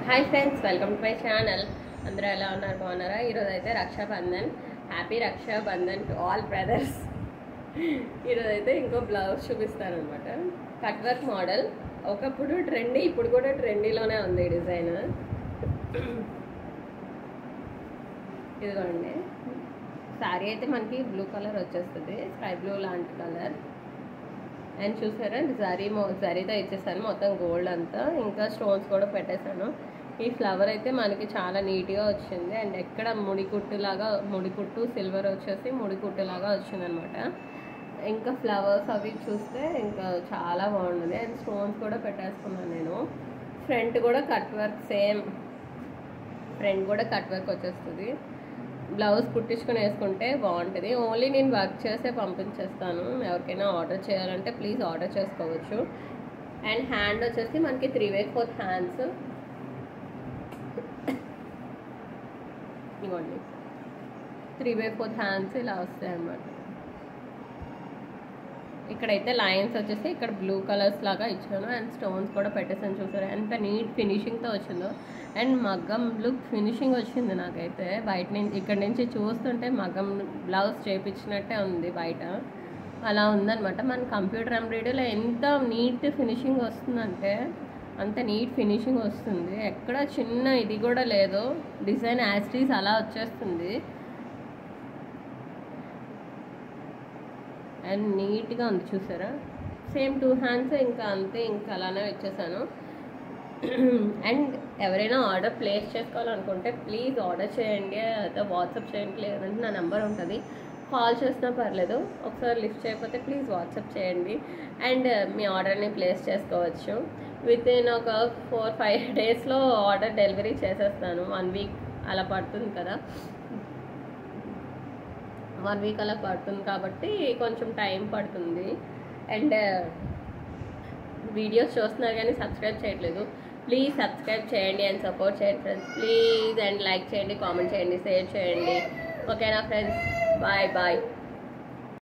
Hi friends, welcome to my channel. అందరూ ఎలా ఉన్నారు? బాగున్నారా? ఈరోజు అయితే Rakshabandhan. Happy Rakshabandhan to all brothers. ఈరోజు అయితే ఇంకో బ్లౌజ్ చూపిస్తాను అనమాట. Cut work model. ఒకప్పుడు ట్రెండీ, ఇప్పుడు కూడా ట్రెండీలోనే ఉంది డిజైన్. ఇదిగోండి, శారీ అయితే మనకి బ్లూ కలర్ వచ్చేస్తుంది, స్కై బ్లూ లాంటి కలర్. అండ్ చూసారా, జరీతో ఇచ్చేసాను మొత్తం గోల్డ్ అంతా, ఇంకా స్టోన్స్ కూడా పెట్టేశాను. ఈ ఫ్లవర్ అయితే మనకి చాలా నీట్గా వచ్చింది. అండ్ ఎక్కడ ముడికుట్టు సిల్వర్ వచ్చేసి ముడికుట్టులాగా వచ్చింది అనమాట. ఇంకా ఫ్లవర్స్ అవి చూస్తే ఇంకా చాలా బాగుంటుంది. అండ్ స్టోన్స్ కూడా పెట్టేసుకున్నాను నేను. ఫ్రంట్ కూడా కట్ వర్క్, సేమ్ ఫ్రంట్ కూడా కట్ వర్క్ వచ్చేస్తుంది. బ్లౌజ్ కుట్టించుకొని వేసుకుంటే బాగుంటుంది. ఓన్లీ నేను వర్క్ చేసే పంపించేస్తాను. ఎవరికైనా ఆర్డర్ చేయాలంటే ప్లీజ్ ఆర్డర్ చేసుకోవచ్చు. అండ్ హ్యాండ్ వచ్చేసి మనకి 3/4 హ్యాండ్స్. ఇవ్వండి, 3/4 హ్యాండ్స్ ఇలా వస్తాయి అన్నమాట. ఇక్కడైతే లైన్స్ వచ్చేసి ఇక్కడ బ్లూ కలర్స్ లాగా ఇచ్చాను. అండ్ స్టోన్స్ కూడా పెట్టేసాను. చూసారు ఎంత నీట్ ఫినిషింగ్తో వచ్చిందో. అండ్ మగ్గం లుక్ ఫినిషింగ్ వచ్చింది నాకైతే. బయట నుంచి ఇక్కడ నుంచి చూస్తుంటే మగ్గం బ్లౌజ్ చేయించినట్టే ఉంది బయట. అలా ఉందన్నమాట. మన కంప్యూటర్ ఎంబ్రాయిడరీలో ఎంత నీట్ ఫినిషింగ్ వస్తుందంటే అంత నీట్ ఫినిషింగ్ వస్తుంది. ఎక్కడ చిన్న ఇది కూడా లేదు. డిజైన్ యాస్టీస్ అలా వచ్చేస్తుంది. అండ్ నీట్గా ఉంది, చూసారా? సేమ్ 2 హ్యాండ్స్ ఇంకా అంతే, ఇంకా అలానే ఇచ్చేసాను. అండ్ ఎవరైనా ఆర్డర్ ప్లేస్ చేసుకోవాలనుకుంటే ప్లీజ్ ఆర్డర్ చేయండి, అదే వాట్సాప్ చేయండి. లేదంటే నా నెంబర్ ఉంటుంది, కాల్ చేసినా పర్లేదు. ఒకసారి లిఫ్ట్ చేయకపోతే ప్లీజ్ వాట్సాప్ చేయండి. అండ్ మీ ఆర్డర్ని ప్లేస్ చేసుకోవచ్చు. విత్ ఇన్ ఒక 4-5 డేస్లో ఆర్డర్ డెలివరీ చేసేస్తాను. 1 వీక్ అలా పడుతుంది కదా, 1 వీక్ అలా పడుతుంది కాబట్టి కొంచెం టైం పడుతుంది. అండ్ వీడియోస్ చూస్తున్నారు కానీ సబ్స్క్రైబ్ చేయట్లేదు. ప్లీజ్ సబ్స్క్రైబ్ చేయండి అండ్ సపోర్ట్ చేయండి ఫ్రెండ్స్, ప్లీజ్. అండ్ లైక్ చేయండి, కామెంట్ చేయండి, షేర్ చేయండి. ఓకేనా ఫ్రెండ్స్? Bye bye.